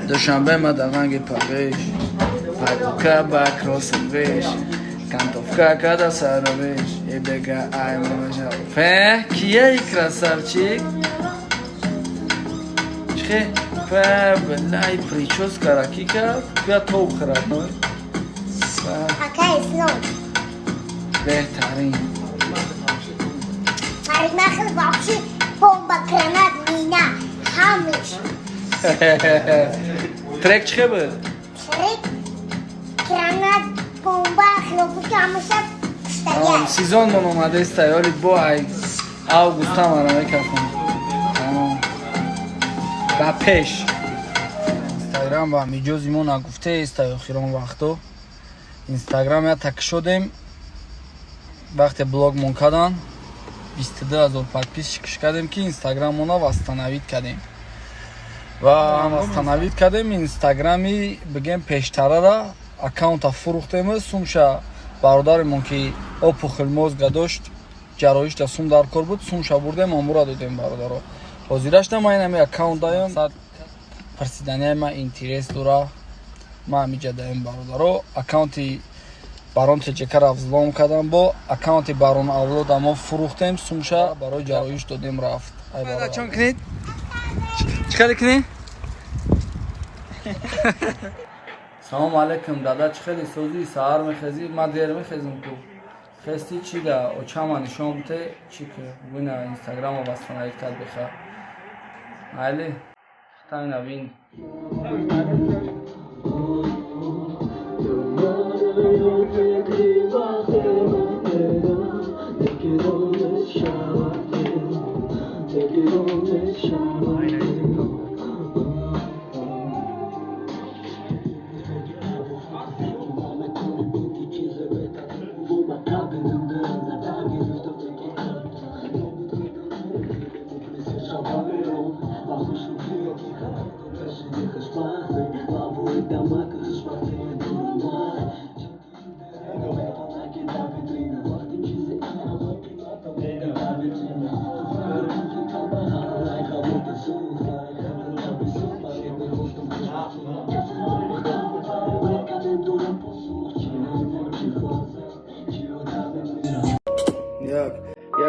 دوشنبه ما دغنگ پاگش پاگوکا با کروسویش کانتوفکا کادا سارویش ای بگا ای ماجا په کیه красавчик چه په بلای پریچوس کاراکیکا بیا تو خراب نو اکای اسلام بهترین نخل вообще бомба гранат мина همش трек چه بود трек гранат бомба хлопушка همش стоят сезон мон омада истаёли бо ай август ҳамара мекафон ба пеш инстаграм ва миҷози мо нагуфтест охирон вақто инстаграм я так шудем вақте блогмон кадан 22000 подписчик кардем ки инстаграмона восстановид кардем ва восстановид кардем инстаграми бигем пештарара аккаунта фурӯхтем сумша бародаримон ки опухил мозга дошт ҷароҳишта сум дар кор буд сумша бурдем амура додем бародаро ҳозирашта ма инами аккаунт даём парсиданияи ма интерес дора ма ҳамиҷа даём бародаро аккаунти барон теҷекара взлом кардам бо аккаунти барон авлода мо фурӯхтем сумша барои ҷароҳиш додем рафт чон кунед чӣ каре кунед салому алайкум дада чӣ хеле сӯзӣ саҳар мехезӣ ма дер мехезам ку хести чӣ да очама нишон буте чӣ ку буина инстаграма восстановид кард биха майли хитамина бин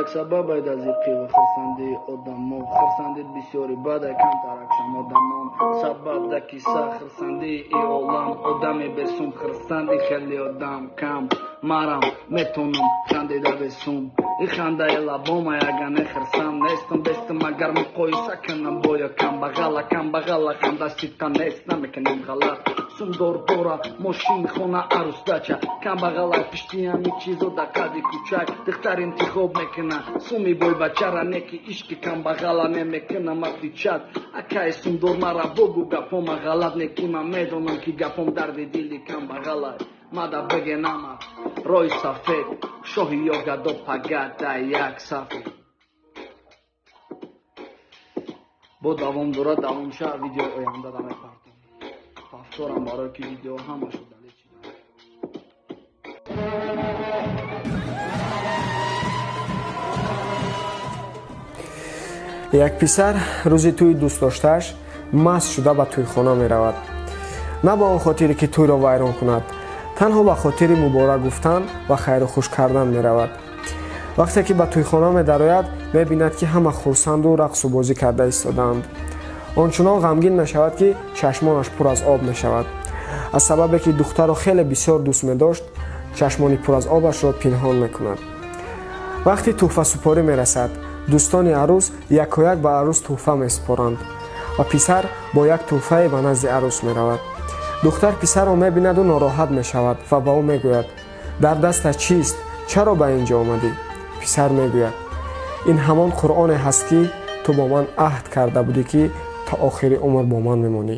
як сабаб айд аз иқӣ ва хурсандии одамон хурсанди бисёри бада камтаракшам одамон сабаб да киса хурсандии и олам одами бесум хурсанди хели одам кам марам метонам хандида бесум и хандаи лабома ягане хурсам нестам бестам агар муқоиса кунам бо ё камбағала хандастита нест намекунем ғалат сумдор дора мошин хона арусдача камбағала пишти ҳами чизо да қади кӯчак духтар интихоб мекуна суми бой бачара неки ишки камбағала немекуна мақди чат акаи сумдор мара богу гапома ғалат неки ма медонам ки гапом дарди дили камбағала мада бегенама рой сафед шоҳи ёгадо пагада як сафед бо давом дора давомша видео оянда да мепартам повторам барои ки видео ҳамашу дале чида як писар рӯзи тӯи дӯстдоштааш маст шуда ба тӯйхона меравад на ба он хотире ки тӯйро вайрон кунад танҳо ба хотири муборак гуфтан ва хайру хуш кардан меравад вақте ки ба тӯйхона медарояд мебинад ки ҳама хурсанду рақсу бозӣ карда истодаанд ончунон ғамгин мешавад ки чашмонаш пур аз об мешавад аз сабабе ки духтаро хеле бисёр дӯст медошт чашмони пур аз обашро пинҳон мекунад вақти тӯҳфасупорӣ мерасад дӯстони арӯс якояк ба арӯс тӯҳфа месупоранд ва писар бо як тӯҳфае ба назди арӯс меравад духтар писарро мебинаду нороҳат мешавад ва ба ӯ мегӯяд дар дастат чист чаро ба ин ҷо омадӣ писар мегӯяд ин ҳамон қуръоне ҳаст ки ту бо ман аҳд карда будӣ ки تا آخر عمر با من میمونی.